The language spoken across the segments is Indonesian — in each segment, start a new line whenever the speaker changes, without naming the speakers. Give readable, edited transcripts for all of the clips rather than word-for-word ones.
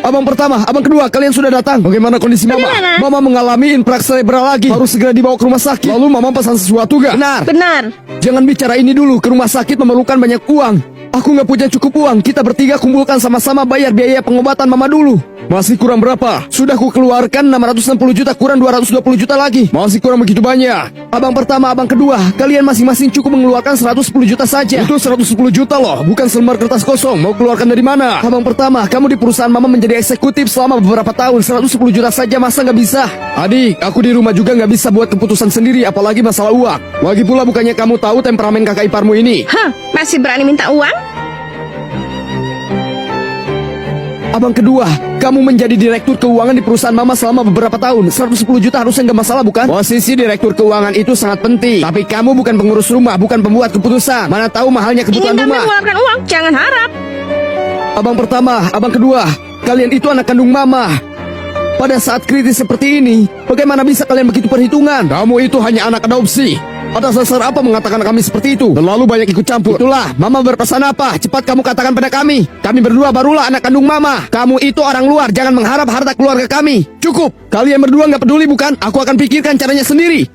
Abang pertama, abang kedua, kalian sudah datang. Bagaimana kondisi Mama?
Bagaimana?
Mama mengalami infraksi cerebral lagi. Harus segera dibawa ke rumah sakit. Lalu Mama pesan sesuatu gak? Benar.
Benar.
Jangan bicara ini dulu. Ke rumah sakit memerlukan banyak uang. Aku nggak punya cukup uang. Kita bertiga kumpulkan sama-sama bayar biaya pengobatan Mama dulu. Masih kurang berapa? Sudah ku keluarkan 660 juta kurang 220 juta lagi. Masih kurang begitu banyak. Abang pertama, abang kedua, kalian masing-masing cukup mengeluarkan 110 juta saja. Itu 110 juta loh, bukan selembar kertas kosong. Mau keluarkan dari mana? Abang pertama, kamu di perusahaan Mama menjadi eksekutif selama beberapa tahun. 110 juta saja masa nggak bisa? Adik, aku di rumah juga nggak bisa buat keputusan sendiri, apalagi masalah uang. Lagi pula bukannya kamu tahu temperamen kakak iparmu ini?
Hah, masih berani minta uang?
Abang kedua, kamu menjadi direktur keuangan di perusahaan Mama selama beberapa tahun. 110 juta harusnya nggak masalah, bukan? Posisi direktur keuangan itu sangat penting. Tapi kamu bukan pengurus rumah, bukan pembuat keputusan. Mana tahu mahalnya kebutuhan
Ingin kami
rumah.
mengeluarkan uang, jangan harap.
Abang pertama, abang kedua, kalian itu anak kandung Mama. Pada saat kritis seperti ini, bagaimana bisa kalian begitu perhitungan? Kamu itu hanya anak adopsi. Atas dasar apa mengatakan kami seperti itu? Terlalu banyak ikut campur. Itulah, Mama berpesan apa? Cepat kamu katakan pada kami. Kami berdua barulah anak kandung Mama. Kamu itu orang luar, jangan mengharap harta keluarga kami. Cukup, kalian berdua nggak peduli bukan? Aku akan pikirkan caranya sendiri.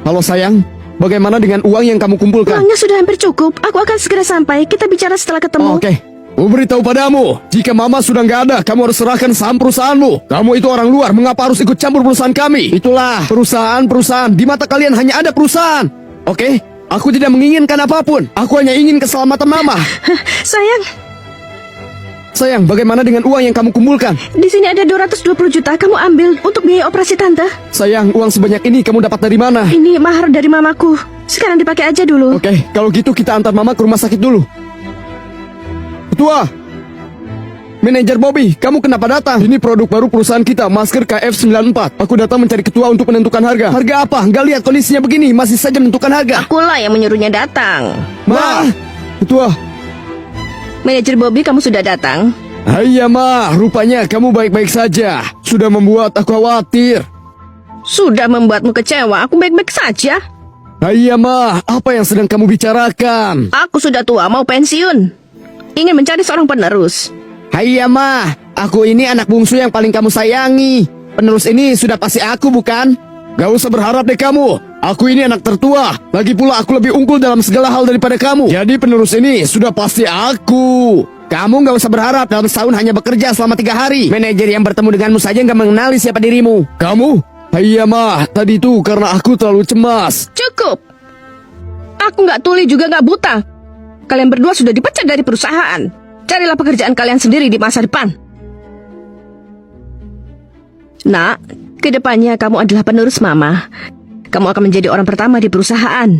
Halo sayang, bagaimana dengan uang yang kamu kumpulkan?
Uangnya sudah hampir cukup. Aku akan segera sampai. Kita bicara setelah ketemu.
Oke. Aku beritahu padamu, jika Mama sudah nggak ada, kamu harus serahkan saham perusahaanmu. Kamu itu orang luar, mengapa harus ikut campur perusahaan kami? Itulah, perusahaan. Di mata kalian hanya ada perusahaan. Oke? Aku tidak menginginkan apapun. Aku hanya ingin keselamatan Mama.
Sayang,
Sayang, bagaimana dengan uang yang kamu kumpulkan?
di sini ada 220 juta. Kamu ambil untuk biaya operasi tante.
Sayang, uang sebanyak ini kamu dapat dari mana?
Ini mahar dari mamaku. Sekarang dipakai aja dulu.
Oke, kalau gitu kita antar Mama ke rumah sakit dulu. Ketua, Manajer Bobby, kamu kenapa datang? Ini produk baru perusahaan kita, masker KF94. Aku datang mencari ketua untuk menentukan harga. Harga apa? Nggak lihat kondisinya begini, masih saja menentukan harga.
Akulah yang menyuruhnya datang.
Ma, ketua.
Manajer Bobby, kamu sudah datang?
Iya Ma, rupanya kamu baik-baik saja. Sudah membuat aku khawatir.
Sudah membuatmu kecewa. Aku baik-baik saja.
Iya Ma, apa yang sedang kamu bicarakan?
Aku sudah tua, mau pensiun. Ingin mencari seorang penerus.
Iya Ma, aku ini anak bungsu yang paling kamu sayangi. Penerus ini sudah pasti aku, bukan? Gak usah berharap deh kamu. Aku ini anak tertua. Lagi pula aku lebih unggul dalam segala hal daripada kamu. Jadi penerus ini sudah pasti aku. Kamu gak usah berharap dalam setahun hanya bekerja selama 3 hari. Manajer yang bertemu denganmu saja gak mengenali siapa dirimu. Kamu? Iya Ma, tadi itu karena aku terlalu cemas.
Cukup. Aku nggak tuli juga nggak buta. Kalian berdua sudah dipecat dari perusahaan. Carilah pekerjaan kalian sendiri di masa depan. Nak, kedepannya kamu adalah penerus Mama. Kamu akan menjadi orang pertama di perusahaan.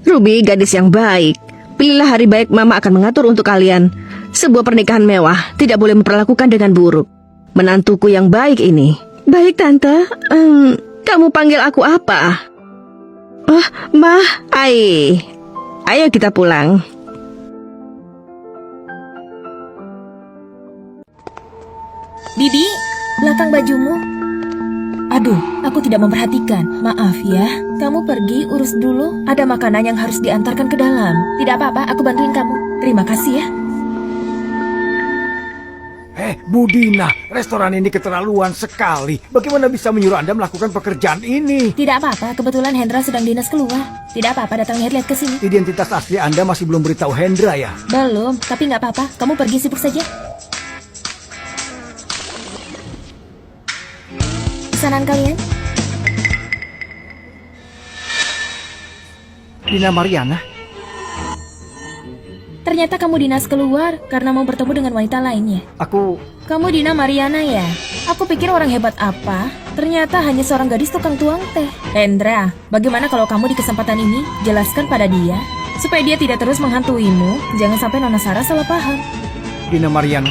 Ruby, gadis yang baik. Pilihlah hari baik, Mama akan mengatur untuk kalian. Sebuah pernikahan mewah tidak boleh memperlakukan dengan buruk. Menantuku yang baik ini. Baik, Tante. Kamu panggil aku apa? Oh, Ma. Ayo kita pulang.
Bibi, belakang bajumu. Aduh, aku tidak memperhatikan. Maaf ya. Kamu pergi urus dulu. Ada makanan yang harus diantarkan ke dalam. Tidak apa-apa, aku bantuin kamu. Terima kasih ya.
Bu Dina, restoran ini keterlaluan sekali. Bagaimana bisa menyuruh Anda melakukan pekerjaan ini?
Tidak apa-apa, kebetulan Hendra sedang dinas keluar. Tidak apa-apa, datang lihat-lihat ke sini.
Identitas asli Anda masih belum beritahu Hendra ya?
Belum, tapi nggak apa-apa. Kamu pergi sibuk saja. Pesanan kalian?
Dina Mariana?
Ternyata kamu dinas keluar karena mau bertemu dengan wanita lainnya.
Kamu
Dina Mariana ya? Aku pikir orang hebat apa? Ternyata hanya seorang gadis tukang tuang teh. Hendra, bagaimana kalau kamu di kesempatan ini jelaskan pada dia supaya dia tidak terus menghantuimu. Jangan sampai Nona Sarah salah paham.
Dina Mariana,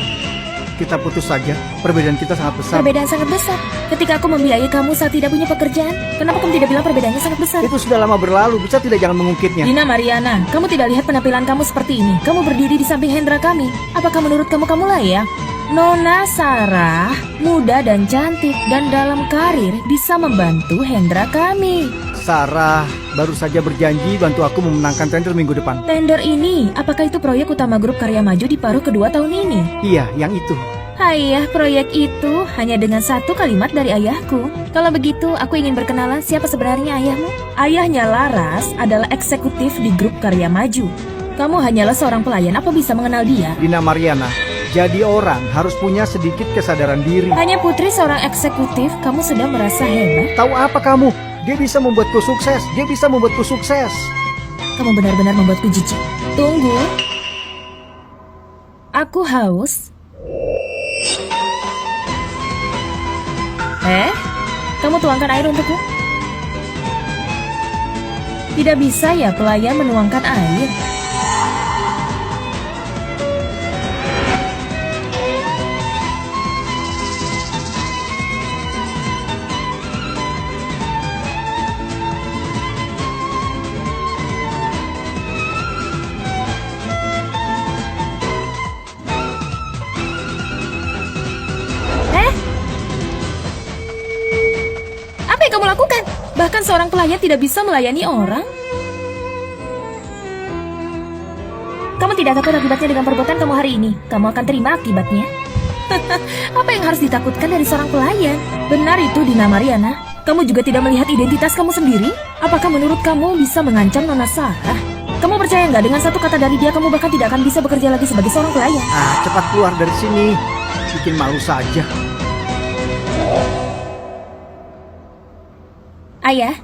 kita putus saja. Perbedaan kita sangat besar.
Perbedaan sangat besar. Ketika aku membiayai kamu saat tidak punya pekerjaan, kenapa kamu tidak bilang perbedaannya sangat besar?
Itu sudah lama berlalu, bisa tidak jangan mengungkitnya?
Dina Mariana, kamu tidak lihat penampilan kamu seperti ini. Kamu berdiri di samping Hendra kami. Apakah menurut kamu layak? Nona Sarah, muda dan cantik dan dalam karir bisa membantu Hendra kami.
Sarah baru saja berjanji bantu aku memenangkan tender minggu depan.
Tender ini, apakah itu proyek utama grup Karya Maju di paruh kedua tahun ini?
Iya, yang itu.
Ayah, proyek itu hanya dengan satu kalimat dari ayahku. Kalau begitu, aku ingin berkenalan siapa sebenarnya ayahmu. Ayahnya Laras adalah eksekutif di grup Karya Maju. Kamu hanyalah seorang pelayan, apa bisa mengenal dia?
Dina Mariana, jadi orang harus punya sedikit kesadaran diri.
Hanya putri seorang eksekutif, kamu sudah merasa hebat?
Tahu apa kamu? Dia bisa membuatku sukses. Dia bisa membuatku sukses.
Kamu benar-benar membuatku jijik. Tunggu. Aku haus. Kamu tuangkan air untukku? Tidak bisa ya pelayan menuangkan air. Apa yang kamu lakukan? Bahkan seorang pelayan tidak bisa melayani orang. Kamu tidak takut akibatnya dengan perbuatan kamu hari ini. Kamu akan terima akibatnya. Apa yang harus ditakutkan dari seorang pelayan? Benar itu, Dina Mariana. Kamu juga tidak melihat identitas kamu sendiri? Apakah menurut kamu bisa mengancam Nona Sarah? Kamu percaya nggak dengan satu kata dari dia kamu bahkan tidak akan bisa bekerja lagi sebagai seorang pelayan?
Cepat keluar dari sini. Bikin malu saja.
Ayah,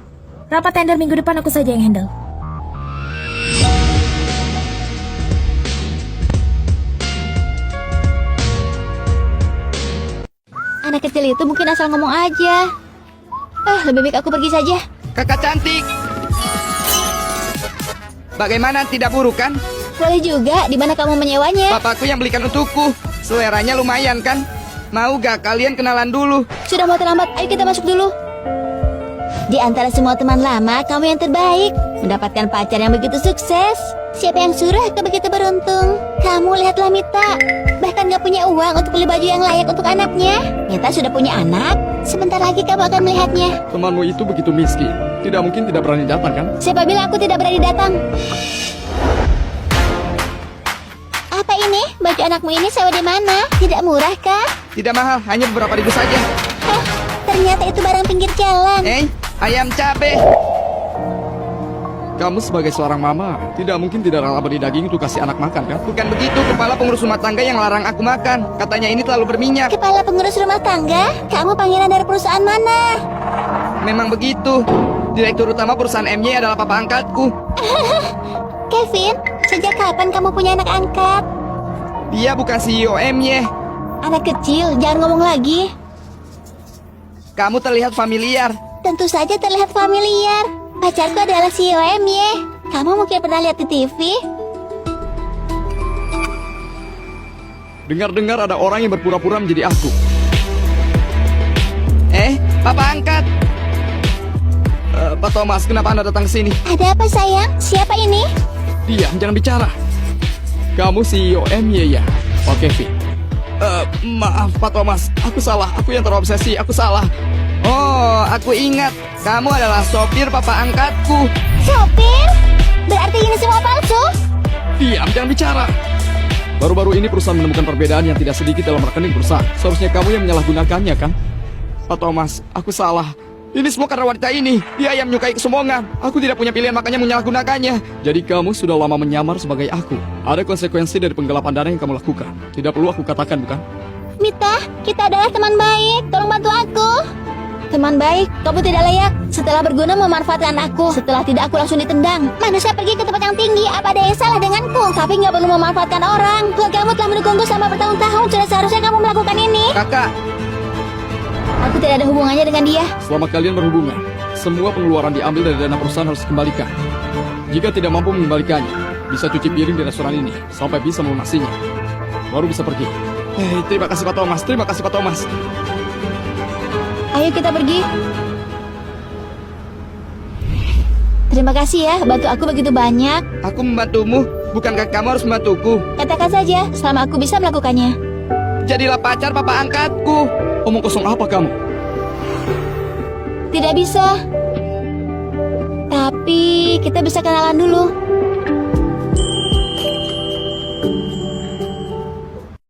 rapat tender minggu depan aku saja yang handle.
Anak kecil itu mungkin asal ngomong aja. Lebih baik aku pergi saja.
Kakak cantik. Bagaimana, tidak buruk kan?
Boleh juga, di mana kamu menyewanya?
Papaku yang belikan untukku. Seleranya lumayan kan? Mau gak kalian kenalan dulu?
Sudah mau terlambat, ayo kita masuk dulu. Di antara semua teman lama, kamu yang terbaik. Mendapatkan pacar yang begitu sukses. Siapa yang suruh kau begitu beruntung? Kamu lihatlah Mita. Bahkan gak punya uang untuk beli baju yang layak untuk anaknya. Mita sudah punya anak. Sebentar lagi kamu akan melihatnya.
Temanmu itu begitu miskin. Tidak mungkin tidak berani datang kan?
Siapa bilang aku tidak berani datang? Apa ini? Baju anakmu ini sewa di mana? Tidak murah kah?
Tidak mahal, hanya beberapa ribu saja.
Ternyata itu barang pinggir jalan.
Ayam cabe. Kamu sebagai seorang mama, tidak mungkin tidak rela beli daging untuk kasih anak makan kan? Bukan begitu, kepala pengurus rumah tangga yang larang aku makan. Katanya ini terlalu berminyak.
Kepala pengurus rumah tangga? Kamu pangeran dari perusahaan mana?
Memang begitu. Direktur utama perusahaan MY adalah papa angkatku.
Kevin, sejak kapan kamu punya anak angkat?
Dia bukan CEO MY.
Anak kecil, jangan ngomong lagi.
Kamu terlihat familiar.
Tentu saja terlihat familiar. Pacarku adalah CEO MY. Kamu mungkin pernah lihat di TV.
Dengar-dengar ada orang yang berpura-pura menjadi aku. Papa angkat. Pak Thomas, kenapa Anda datang ke sini?
Ada apa sayang? Siapa ini?
Diam, jangan bicara. Kamu CEO MY ya, Pak Kevin? Maaf Pak Thomas, aku salah. Aku yang terobsesi, aku salah. Oh, aku ingat. Kamu adalah sopir papa angkatku.
Sopir? Berarti ini semua palsu?
Diam, jangan bicara. Baru-baru ini perusahaan menemukan perbedaan yang tidak sedikit dalam rekening perusahaan. Seharusnya kamu yang menyalahgunakannya kan? Pak Thomas, aku salah. Ini semua karena wanita ini. Dia yang menyukai kesombongan. Aku tidak punya pilihan, makanya menyalahgunakannya. Jadi kamu sudah lama menyamar sebagai aku. Ada konsekuensi dari penggelapan dana yang kamu lakukan. Tidak perlu aku katakan, bukan?
Mita, kita adalah teman baik. Tolong bantu aku. Teman baik, kamu tidak layak. Setelah berguna memanfaatkan aku. Setelah tidak, aku langsung ditendang. Manusia pergi ke tempat yang tinggi. Apa ada yang salah denganku? Tapi nggak perlu memanfaatkan orang. Kamu telah mendukungku selama bertahun-tahun. Sudah seharusnya kamu melakukan ini.
Kakak,
aku tidak ada hubungannya dengan dia.
selama kalian berhubungan, semua pengeluaran diambil dari dana perusahaan harus dikembalikan. Jika tidak mampu mengembalikannya, bisa cuci piring di restoran ini sampai bisa melunasinya. Baru bisa pergi. Terima kasih Pak Thomas. Terima kasih Pak Thomas.
Ayo kita pergi. Terima kasih ya, bantu aku begitu banyak.
Aku membantumu, bukankah kamu harus membantuku?
Katakan saja, selama aku bisa melakukannya.
Jadilah pacar papa angkatku. Omong kosong apa kamu?
Tidak bisa. Tapi kita bisa kenalan dulu.